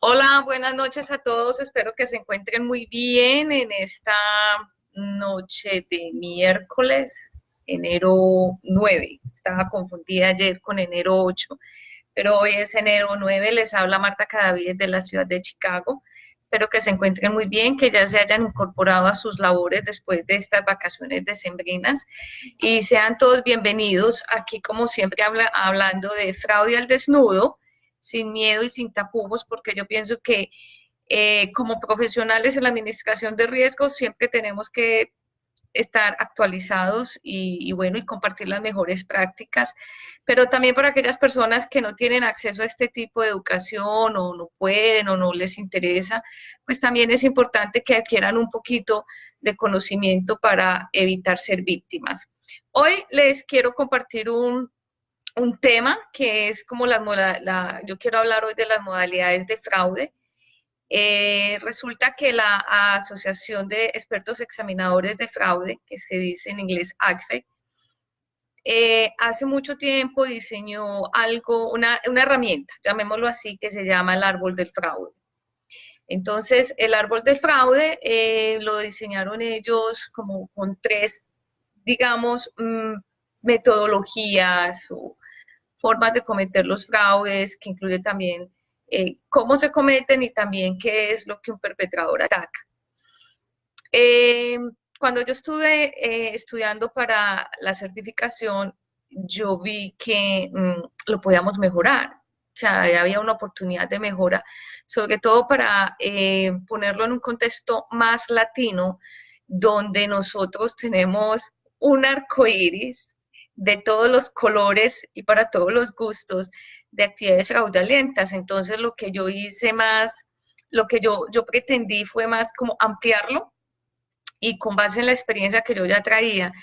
Hola, buenas noches a todos. Espero que se encuentren muy bien en esta noche de miércoles, enero 9. Estaba confundida ayer con enero 8, pero hoy es enero 9. Les habla Marta Cadavid de la ciudad de Chicago. Espero que se encuentren muy bien, que ya se hayan incorporado a sus labores después de estas vacaciones decembrinas y sean todos bienvenidos aquí, como siempre, hablando de fraude al desnudo, sin miedo y sin tapujos, porque yo pienso que como profesionales en la administración de riesgos siempre tenemos que estar actualizados bueno, y compartir las mejores prácticas, pero también para aquellas personas que no tienen acceso a este tipo de educación o no pueden o no les interesa, pues también es importante que adquieran un poquito de conocimiento para evitar ser víctimas. Hoy les quiero compartir un tema que es como yo quiero hablar hoy de las modalidades de fraude. Resulta que la Asociación de Expertos Examinadores de Fraude, que se dice en inglés ACFE, hace mucho tiempo diseñó una herramienta, llamémoslo así, que se llama el árbol del fraude. Entonces, el árbol del fraude lo diseñaron ellos como con tres, digamos, metodologías o formas de cometer los fraudes, que incluye también cómo se cometen y también qué es lo que un perpetrador ataca. Eh, Cuando yo estuve estudiando para la certificación, yo vi que lo podíamos mejorar. O sea, había una oportunidad de mejora, sobre todo para ponerlo en un contexto más latino, donde nosotros tenemos un arco iris de todos los colores y para todos los gustos de actividades fraudulentas. Entonces, lo que yo hice más, lo que yo pretendí fue más como ampliarlo y con base en la experiencia que yo ya traía,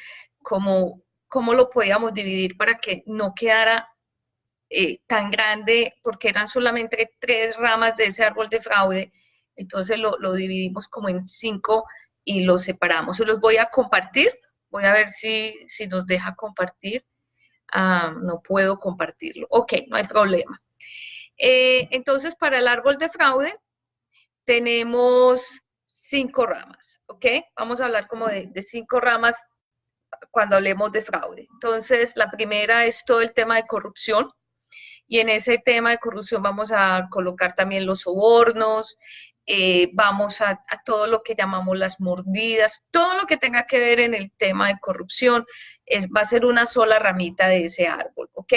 cómo lo podíamos dividir para que no quedara tan grande, porque eran solamente tres ramas de ese árbol de fraude, entonces lo dividimos como en cinco y lo separamos. Se los voy a compartir, voy a ver si nos deja compartir. No puedo compartirlo. Ok, no hay problema. Entonces, para el árbol de fraude, tenemos cinco ramas, ¿ok? Vamos a hablar como de cinco ramas cuando hablemos de fraude. Entonces, la primera es todo el tema de corrupción, y en ese tema de corrupción vamos a colocar también los sobornos, vamos a todo lo que llamamos las mordidas, todo lo que tenga que ver en el tema de corrupción va a ser una sola ramita de ese árbol, ¿ok?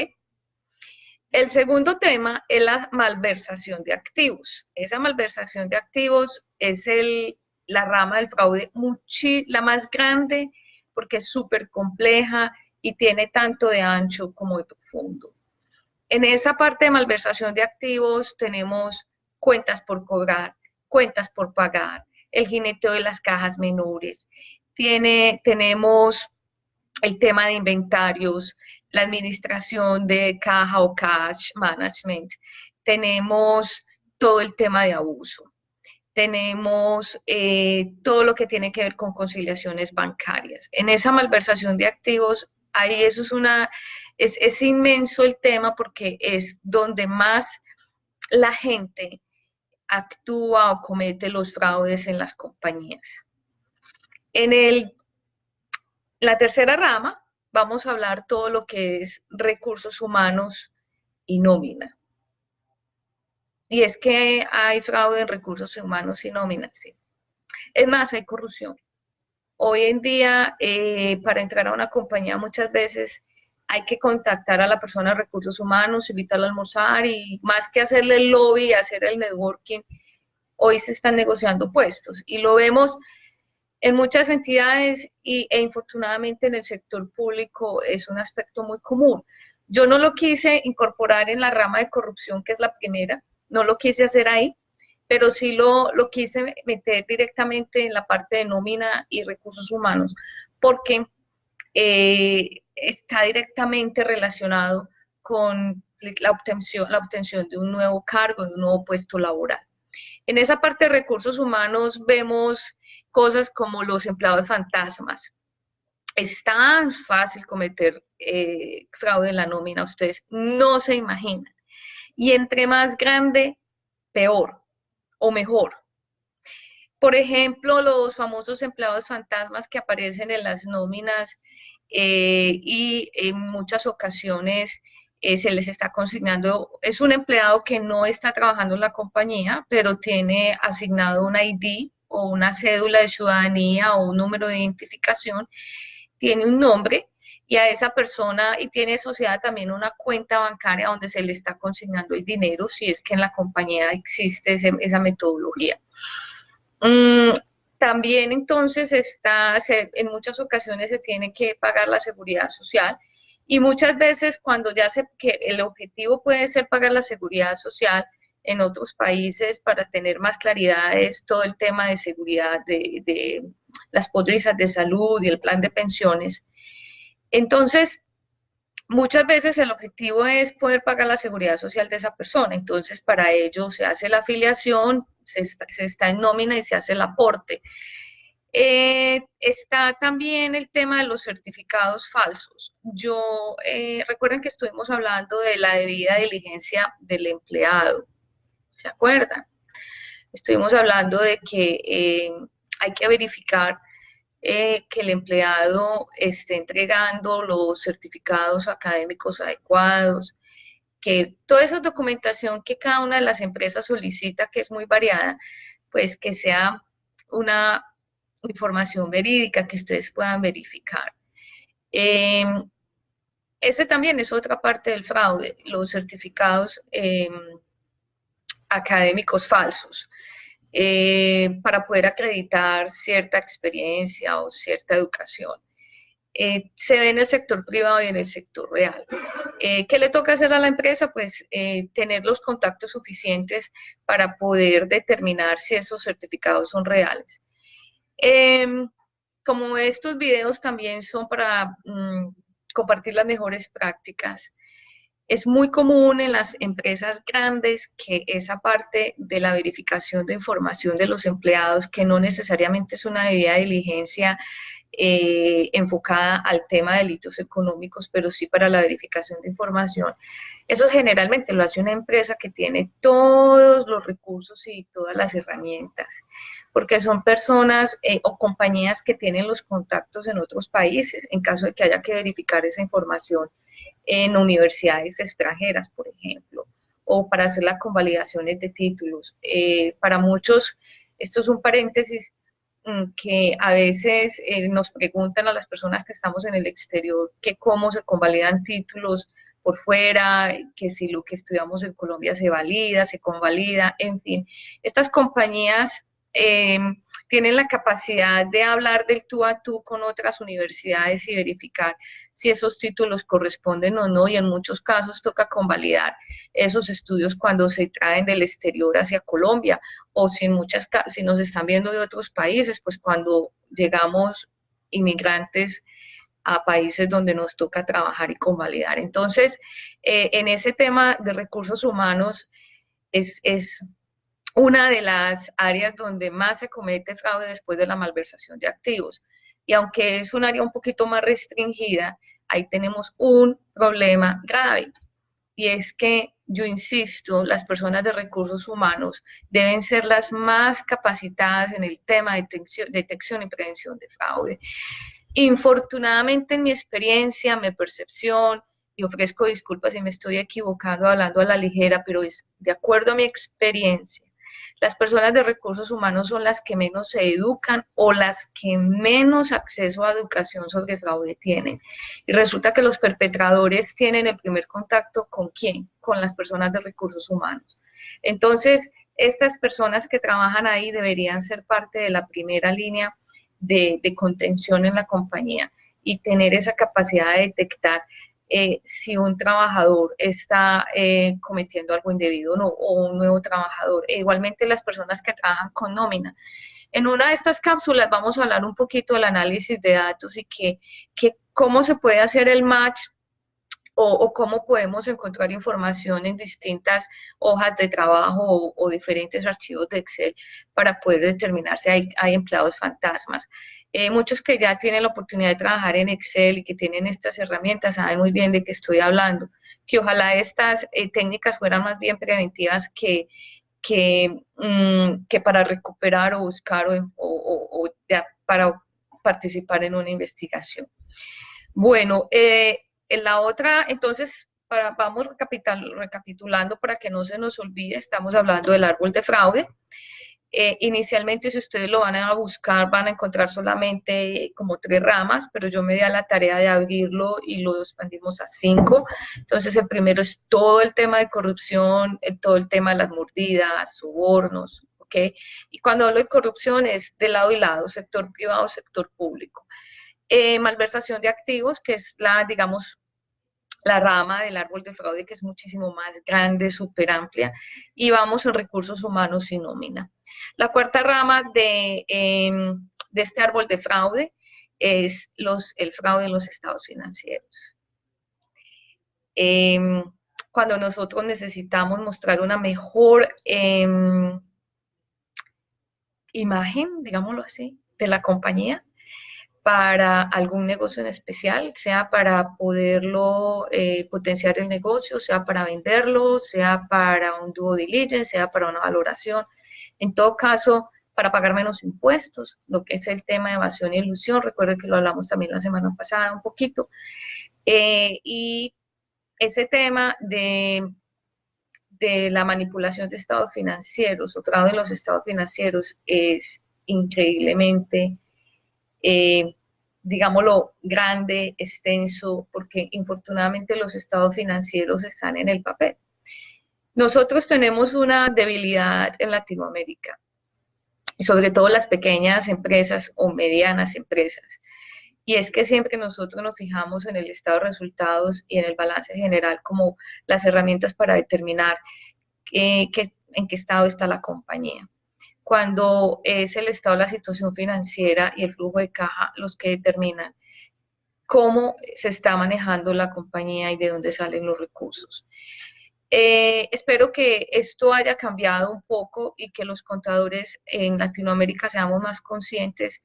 El segundo tema es la malversación de activos. Esa malversación de activos es la rama del fraude la más grande porque es súper compleja y tiene tanto de ancho como de profundo. En esa parte de malversación de activos tenemos cuentas por cobrar, cuentas por pagar, el jineteo de las cajas menores, tenemos el tema de inventarios, la administración de caja o cash management, tenemos todo el tema de abuso, tenemos todo lo que tiene que ver con conciliaciones bancarias. En esa malversación de activos, ahí eso es inmenso el tema porque es donde más la gente actúa o comete los fraudes en las compañías. En la tercera rama vamos a hablar todo lo que es recursos humanos y nómina. Y es que hay fraude en recursos humanos y nómina, sí. Es más, hay corrupción. Hoy en día, para entrar a una compañía muchas veces hay que contactar a la persona de recursos humanos, invitarla a almorzar y más que hacerle el lobby y hacer el networking, hoy se están negociando puestos y lo vemos en muchas entidades infortunadamente en el sector público es un aspecto muy común. Yo no lo quise incorporar en la rama de corrupción, que es la primera, no lo quise hacer ahí, pero sí lo quise meter directamente en la parte de nómina y recursos humanos, porque está directamente relacionado con la obtención de un nuevo cargo, de un nuevo puesto laboral. En esa parte de recursos humanos vemos cosas como los empleados fantasmas. Es tan fácil cometer fraude en la nómina, ustedes no se imaginan. Y entre más grande, peor. o mejor. Por ejemplo, los famosos empleados fantasmas que aparecen en las nóminas y en muchas ocasiones se les está consignando, es un empleado que no está trabajando en la compañía, pero tiene asignado un ID o una cédula de ciudadanía o un número de identificación, tiene un nombre y a esa persona y tiene asociada también una cuenta bancaria donde se le está consignando el dinero si es que en la compañía existe esa metodología. También entonces en muchas ocasiones se tiene que pagar la seguridad social y muchas veces cuando que el objetivo puede ser pagar la seguridad social en otros países para tener más claridad es todo el tema de seguridad de las pólizas de salud y el plan de pensiones. Entonces, muchas veces el objetivo es poder pagar la seguridad social de esa persona, entonces para ello se hace la afiliación, se está en nómina y se hace el aporte. Está también el tema de los certificados falsos. Recuerden que estuvimos hablando de la debida diligencia del empleado, ¿se acuerdan? Estuvimos hablando de que hay que verificar que el empleado esté entregando los certificados académicos adecuados, que toda esa documentación que cada una de las empresas solicita, que es muy variada, pues que sea una información verídica que ustedes puedan verificar. Ese también es otra parte del fraude, los certificados académicos falsos. Para poder acreditar cierta experiencia o cierta educación. Se ve en el sector privado y en el sector real. ¿Qué le toca hacer a la empresa? Pues tener los contactos suficientes para poder determinar si esos certificados son reales. Como estos videos también son para compartir las mejores prácticas, es muy común en las empresas grandes que esa parte de la verificación de información de los empleados, que no necesariamente es una debida diligencia enfocada al tema de delitos económicos, pero sí para la verificación de información. Eso generalmente lo hace una empresa que tiene todos los recursos y todas las herramientas, porque son personas o compañías que tienen los contactos en otros países en caso de que haya que verificar esa información en universidades extranjeras, por ejemplo, o para hacer las convalidaciones de títulos. Para muchos, esto es un paréntesis, que a veces nos preguntan a las personas que estamos en el exterior que cómo se convalidan títulos por fuera, que si lo que estudiamos en Colombia se valida, se convalida, en fin. Estas compañías tienen la capacidad de hablar del tú a tú con otras universidades y verificar si esos títulos corresponden o no, y en muchos casos toca convalidar esos estudios cuando se traen del exterior hacia Colombia, o si nos están viendo de otros países, pues cuando llegamos inmigrantes a países donde nos toca trabajar y convalidar. Entonces, en ese tema de recursos humanos es una de las áreas donde más se comete fraude después de la malversación de activos. Y aunque es un área un poquito más restringida, ahí tenemos un problema grave. Y es que, yo insisto, las personas de recursos humanos deben ser las más capacitadas en el tema de detección y prevención de fraude. Infortunadamente, en mi experiencia, mi percepción, y ofrezco disculpas si me estoy equivocando hablando a la ligera, pero es de acuerdo a mi experiencia, las personas de recursos humanos son las que menos se educan o las que menos acceso a educación sobre fraude tienen. Y resulta que los perpetradores tienen el primer contacto ¿con quién? Con las personas de recursos humanos. Entonces, estas personas que trabajan ahí deberían ser parte de la primera línea de contención en la compañía y tener esa capacidad de detectar si un trabajador está cometiendo algo indebido o un nuevo trabajador. E igualmente las personas que trabajan con nómina. En una de estas cápsulas vamos a hablar un poquito del análisis de datos y cómo se puede hacer el match o cómo podemos encontrar información en distintas hojas de trabajo o diferentes archivos de Excel para poder determinar si hay empleados fantasmas. Muchos que ya tienen la oportunidad de trabajar en Excel y que tienen estas herramientas saben muy bien de qué estoy hablando, que ojalá estas técnicas fueran más bien preventivas que para recuperar o buscar para participar en una investigación. Bueno, en la otra, entonces, vamos recapitulando para que no se nos olvide, estamos hablando del árbol de fraude. Inicialmente, si ustedes lo van a buscar, van a encontrar solamente como 3 ramas, pero yo me di a la tarea de abrirlo y lo expandimos a 5. Entonces, el primero es todo el tema de corrupción, todo el tema de las mordidas, sobornos, ¿ok? Y cuando hablo de corrupción es de lado y lado, sector privado, sector público. Malversación de activos, que es digamos, la rama del árbol de fraude, que es muchísimo más grande, súper amplia, y vamos en recursos humanos y nómina. La cuarta rama de este árbol de fraude es el fraude en los estados financieros. Cuando nosotros necesitamos mostrar una mejor imagen, digámoslo así, de la compañía, para algún negocio en especial, sea para poderlo potenciar el negocio, sea para venderlo, sea para un due diligence, sea para una valoración. En todo caso, para pagar menos impuestos, lo que es el tema de evasión y elusión, recuerden que lo hablamos también la semana pasada un poquito. Y ese tema de la manipulación de estados financieros o fraude en los estados financieros es increíblemente digámoslo, grande, extenso, porque infortunadamente los estados financieros están en el papel. Nosotros tenemos una debilidad en Latinoamérica, y sobre todo las pequeñas empresas o medianas empresas, y es que siempre nosotros nos fijamos en el estado de resultados y en el balance general como las herramientas para determinar en qué estado está la compañía, cuando es el estado de la situación financiera y el flujo de caja los que determinan cómo se está manejando la compañía y de dónde salen los recursos. Espero que esto haya cambiado un poco y que los contadores en Latinoamérica seamos más conscientes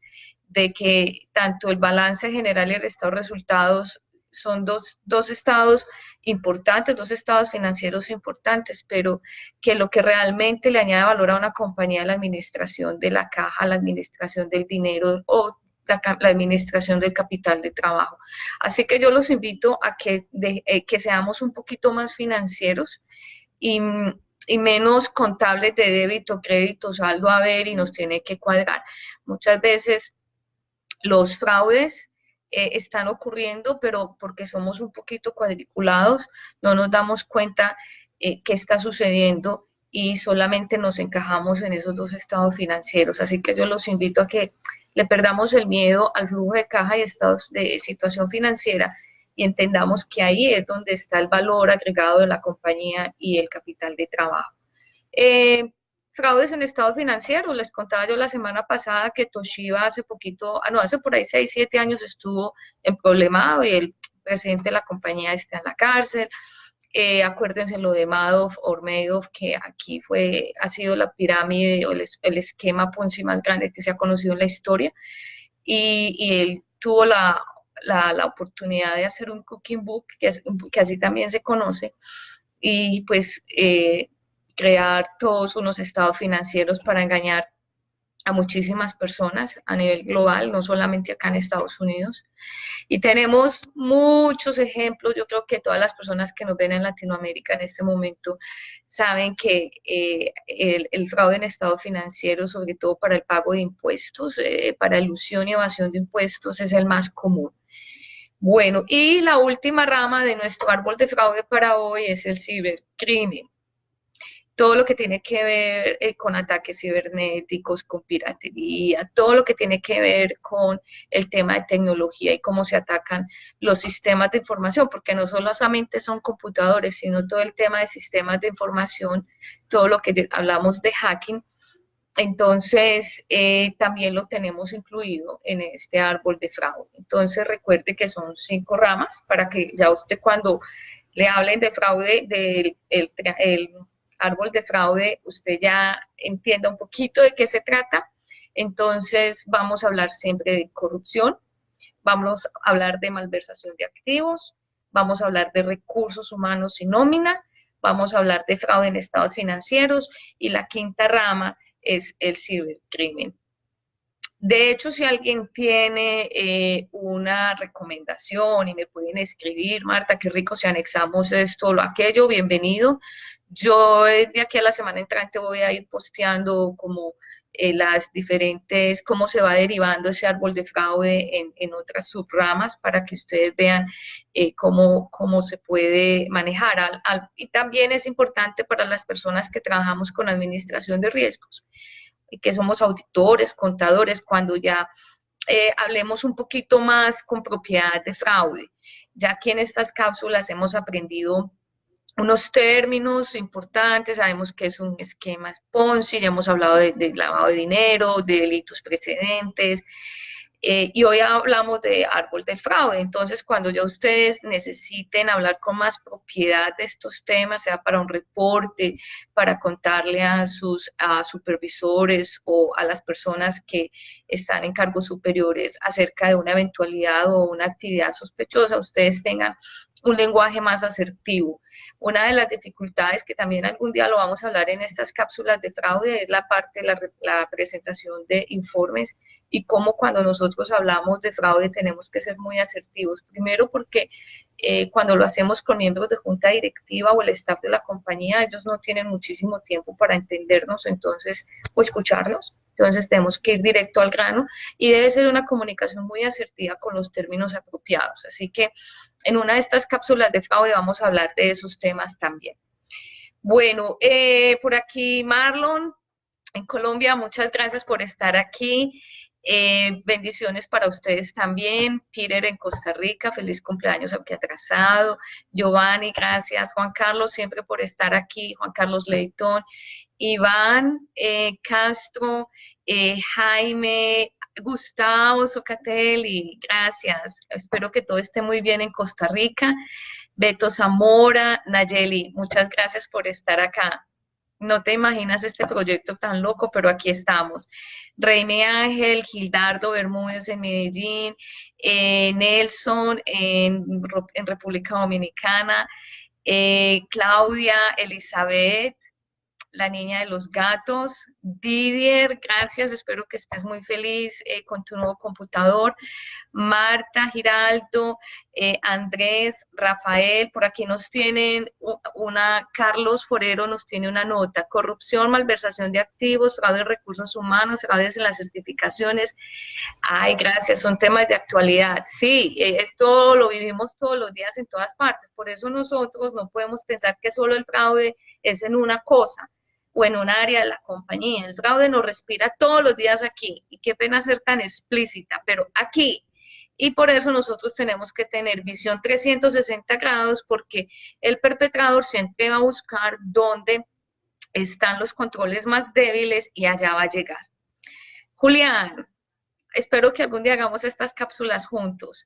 de que tanto el balance general y el estado de resultados son dos estados importantes, 2 estados financieros importantes, pero que lo que realmente le añade valor a una compañía es la administración de la caja, la administración del dinero o la administración del capital de trabajo. Así que yo los invito a que seamos un poquito más financieros y menos contables de débito, crédito, saldo, haber, y nos tiene que cuadrar. Muchas veces los fraudes están ocurriendo, pero porque somos un poquito cuadriculados, no nos damos cuenta qué está sucediendo y solamente nos encajamos en esos 2 estados financieros. Así que yo los invito a que le perdamos el miedo al flujo de caja y estados de situación financiera y entendamos que ahí es donde está el valor agregado de la compañía y el capital de trabajo. Fraudes en estados financieros, les contaba yo la semana pasada que Toshiba hace poquito, hace por ahí 6, 7 años estuvo en problemado y el presidente de la compañía está en la cárcel. Acuérdense lo de Madoff o Madoff, que aquí ha sido la pirámide o el esquema Ponzi más grande que se ha conocido en la historia, y él tuvo la oportunidad de hacer un cooking book, que así también se conoce, y pues crear todos unos estados financieros para engañar a muchísimas personas a nivel global, no solamente acá en Estados Unidos. Y tenemos muchos ejemplos. Yo creo que todas las personas que nos ven en Latinoamérica en este momento saben que el fraude en estados financieros, sobre todo para el pago de impuestos, para ilusión y evasión de impuestos, es el más común. Bueno, y la última rama de nuestro árbol de fraude para hoy es el cibercrimen. Todo lo que tiene que ver con ataques cibernéticos, con piratería, todo lo que tiene que ver con el tema de tecnología y cómo se atacan los sistemas de información, porque no solamente son computadores, sino todo el tema de sistemas de información, todo lo que hablamos de hacking. Entonces, también lo tenemos incluido en este árbol de fraude. Entonces, recuerde que son 5 ramas para que ya usted cuando le hablen de fraude, del el árbol de fraude, usted ya entienda un poquito de qué se trata. Entonces, vamos a hablar siempre de corrupción, vamos a hablar de malversación de activos, vamos a hablar de recursos humanos y nómina, vamos a hablar de fraude en estados financieros y la quinta rama es el cibercrimen. De hecho, si alguien tiene una recomendación y me pueden escribir, Marta, qué rico si anexamos esto o lo aquello, bienvenido. Yo de aquí a la semana entrante voy a ir posteando como las diferentes, cómo se va derivando ese árbol de fraude en otras subramas para que ustedes vean cómo se puede manejar. Y también es importante para las personas que trabajamos con administración de riesgos, que somos auditores, contadores, cuando ya hablemos un poquito más con propiedad de fraude. Ya aquí en estas cápsulas hemos aprendido unos términos importantes, sabemos que es un esquema Ponzi, ya hemos hablado de lavado de dinero, de delitos precedentes, y hoy hablamos de árbol del fraude. Entonces, cuando ya ustedes necesiten hablar con más propiedad de estos temas, sea para un reporte, para contarle a sus supervisores o a las personas que están en cargos superiores acerca de una eventualidad o una actividad sospechosa, ustedes tengan un lenguaje más asertivo. Una de las dificultades que también algún día lo vamos a hablar en estas cápsulas de fraude es la parte de la presentación de informes y cómo cuando nosotros hablamos de fraude tenemos que ser muy asertivos. Primero porque cuando lo hacemos con miembros de junta directiva o el staff de la compañía, ellos no tienen muchísimo tiempo para entendernos, entonces, o escucharnos. Entonces tenemos que ir directo al grano y debe ser una comunicación muy asertiva con los términos apropiados. Así que en una de estas cápsulas de fraude vamos a hablar de esos temas también. Bueno, por aquí Marlon, en Colombia, muchas gracias por estar aquí. Bendiciones para ustedes también. Peter en Costa Rica, feliz cumpleaños aunque atrasado. Giovanni, gracias. Juan Carlos, siempre por estar aquí. Juan Carlos Leitón. Iván Castro, Jaime, Gustavo Socatelli, gracias. Espero que todo esté muy bien en Costa Rica. Beto Zamora, Nayeli, muchas gracias por estar acá. No te imaginas este proyecto tan loco, pero aquí estamos. Reime Ángel, Gildardo Bermúdez en Medellín, Nelson en República Dominicana, Claudia, Elizabeth, la niña de los gatos. Didier, gracias, espero que estés muy feliz con tu nuevo computador. Marta, Giraldo, Andrés, Rafael, por aquí nos tienen Carlos Forero nos tiene una nota: corrupción, malversación de activos, fraude en recursos humanos, fraudes en las certificaciones. Ay, gracias, son temas de actualidad. Sí, esto lo vivimos todos los días en todas partes, por eso nosotros no podemos pensar que solo el fraude es en una cosa o en un área de la compañía. El fraude nos respira todos los días aquí, y qué pena ser tan explícita, pero aquí. Y por eso nosotros tenemos que tener visión 360 grados, porque el perpetrador siempre va a buscar dónde están los controles más débiles y allá va a llegar. Julián, espero que algún día hagamos estas cápsulas juntos.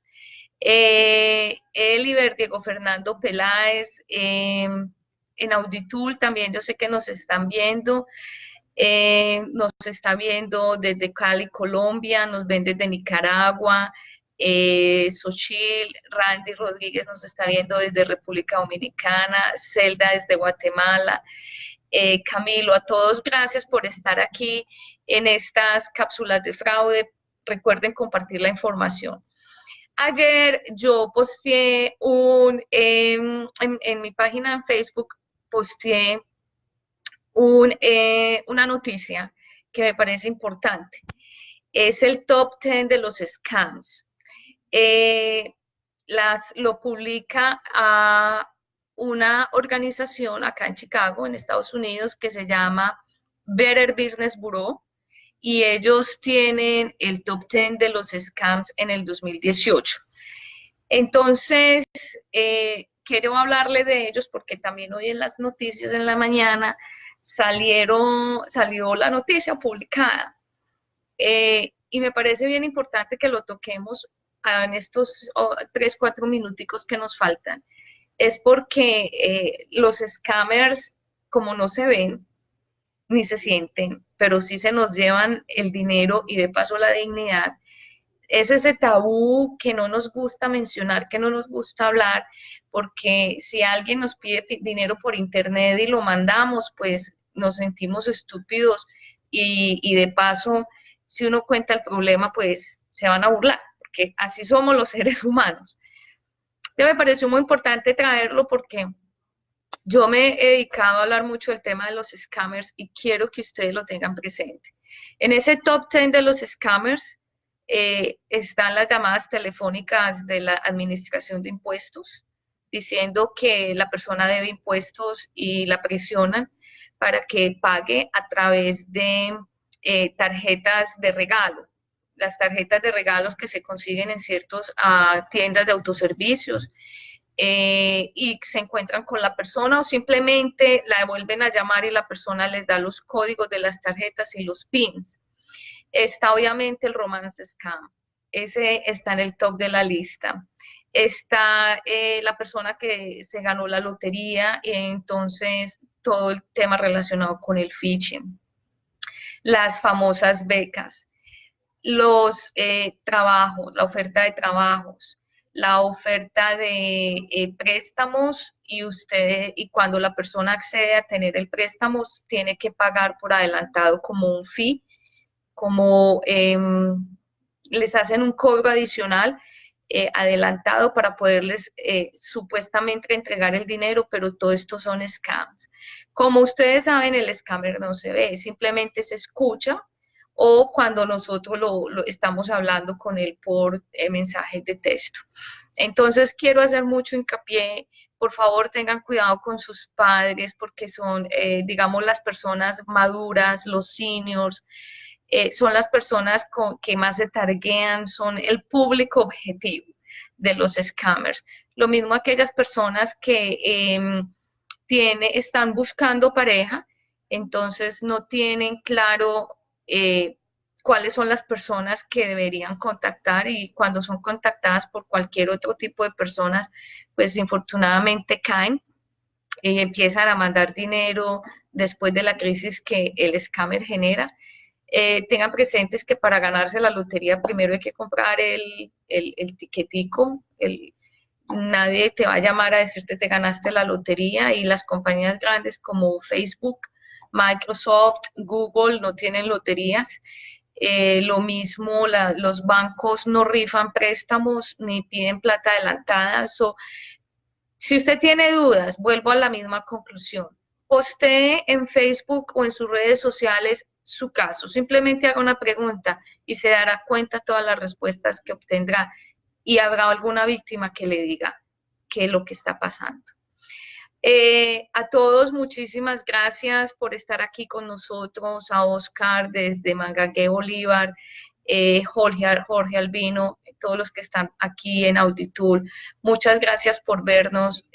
Eliber, Diego Fernando Peláez, en Auditool también yo sé que nos están viendo, nos está viendo desde Cali, Colombia, nos ven desde Nicaragua, Xochil, Randy Rodríguez nos está viendo desde República Dominicana, Zelda desde Guatemala, Camilo, a todos gracias por estar aquí en estas cápsulas de fraude. Recuerden compartir la información. Ayer yo posteé en mi página en Facebook, posteé una noticia que me parece importante. Es el top 10 de los scams. Lo publica a una organización acá en Chicago, en Estados Unidos, que se llama Better Business Bureau, y ellos tienen el top 10 de los scams en el 2018. Entonces, quiero hablarle de ellos porque también hoy en las noticias en la mañana salió la noticia publicada. Y me parece bien importante que lo toquemos en estos 3, 4 minuticos que nos faltan. Es porque los scammers, como no se ven ni se sienten, pero sí se nos llevan el dinero y de paso la dignidad, es ese tabú que no nos gusta mencionar, que no nos gusta hablar, porque si alguien nos pide dinero por internet y lo mandamos, pues nos sentimos estúpidos y de paso, si uno cuenta el problema, pues se van a burlar, porque así somos los seres humanos. Ya me pareció muy importante traerlo porque yo me he dedicado a hablar mucho del tema de los scammers y quiero que ustedes lo tengan presente. En ese top 10 de los scammers están las llamadas telefónicas de la administración de impuestos, diciendo que la persona debe impuestos y la presionan para que pague a través de tarjetas de regalo. Las tarjetas de regalos que se consiguen en ciertas tiendas de autoservicios y se encuentran con la persona o simplemente la vuelven a llamar y la persona les da los códigos de las tarjetas y los pins. Está obviamente el romance scam, ese está en el top de la lista. Está la persona que se ganó la lotería y entonces todo el tema relacionado con el phishing. Las famosas becas, los trabajos, la oferta de trabajos, la oferta de préstamos y cuando la persona accede a tener el préstamo tiene que pagar por adelantado como un fee, como les hacen un cobro adicional adelantado para poderles supuestamente entregar el dinero, pero todo esto son scams. Como ustedes saben, el scammer no se ve, simplemente se escucha o cuando nosotros lo estamos hablando con él por mensajes de texto. Entonces, quiero hacer mucho hincapié, por favor, tengan cuidado con sus padres, porque son, digamos, las personas maduras, los seniors, son las personas que más se targean, son el público objetivo de los scammers. Lo mismo aquellas personas que están buscando pareja, entonces no tienen claro cuáles son las personas que deberían contactar y cuando son contactadas por cualquier otro tipo de personas, pues infortunadamente caen y empiezan a mandar dinero después de la crisis que el scammer genera. Tengan presentes que para ganarse la lotería primero hay que comprar el tiquetico, nadie te va a llamar a decirte te ganaste la lotería y las compañías grandes como Facebook, Microsoft, Google no tienen loterías. Lo mismo, los bancos no rifan préstamos ni piden plata adelantada. Si usted tiene dudas, vuelvo a la misma conclusión. Postee en Facebook o en sus redes sociales su caso. Simplemente haga una pregunta y se dará cuenta todas las respuestas que obtendrá y habrá alguna víctima que le diga qué es lo que está pasando. A todos, muchísimas gracias por estar aquí con nosotros, a Oscar desde Mangagué, Bolívar, Jorge Albino, todos los que están aquí en Auditool. Muchas gracias por vernos,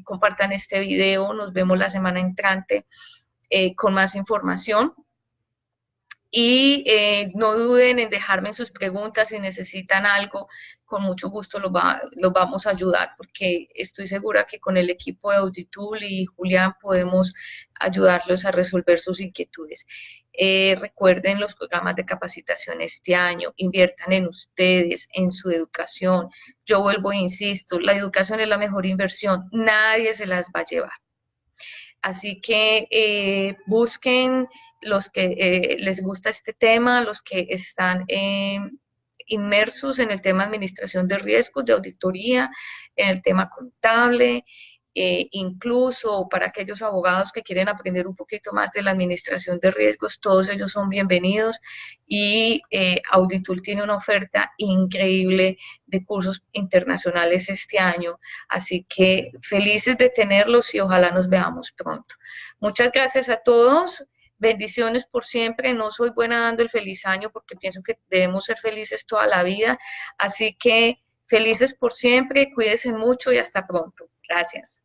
compartan este video, nos vemos la semana entrante con más información. Y no duden en dejarme sus preguntas si necesitan algo, con mucho gusto los vamos a ayudar, porque estoy segura que con el equipo de Auditool y Julián podemos ayudarlos a resolver sus inquietudes. Recuerden los programas de capacitación este año, inviertan en ustedes, en su educación. Yo vuelvo e insisto, la educación es la mejor inversión, nadie se las va a llevar. Así que busquen los que les gusta este tema, los que están inmersos en el tema de administración de riesgos, de auditoría, en el tema contable, incluso para aquellos abogados que quieren aprender un poquito más de la administración de riesgos, todos ellos son bienvenidos y Auditool tiene una oferta increíble de cursos internacionales este año, así que felices de tenerlos y ojalá nos veamos pronto. Muchas gracias a todos. Bendiciones por siempre. No soy buena dando el feliz año porque pienso que debemos ser felices toda la vida. Así que felices por siempre, cuídense mucho y hasta pronto. Gracias.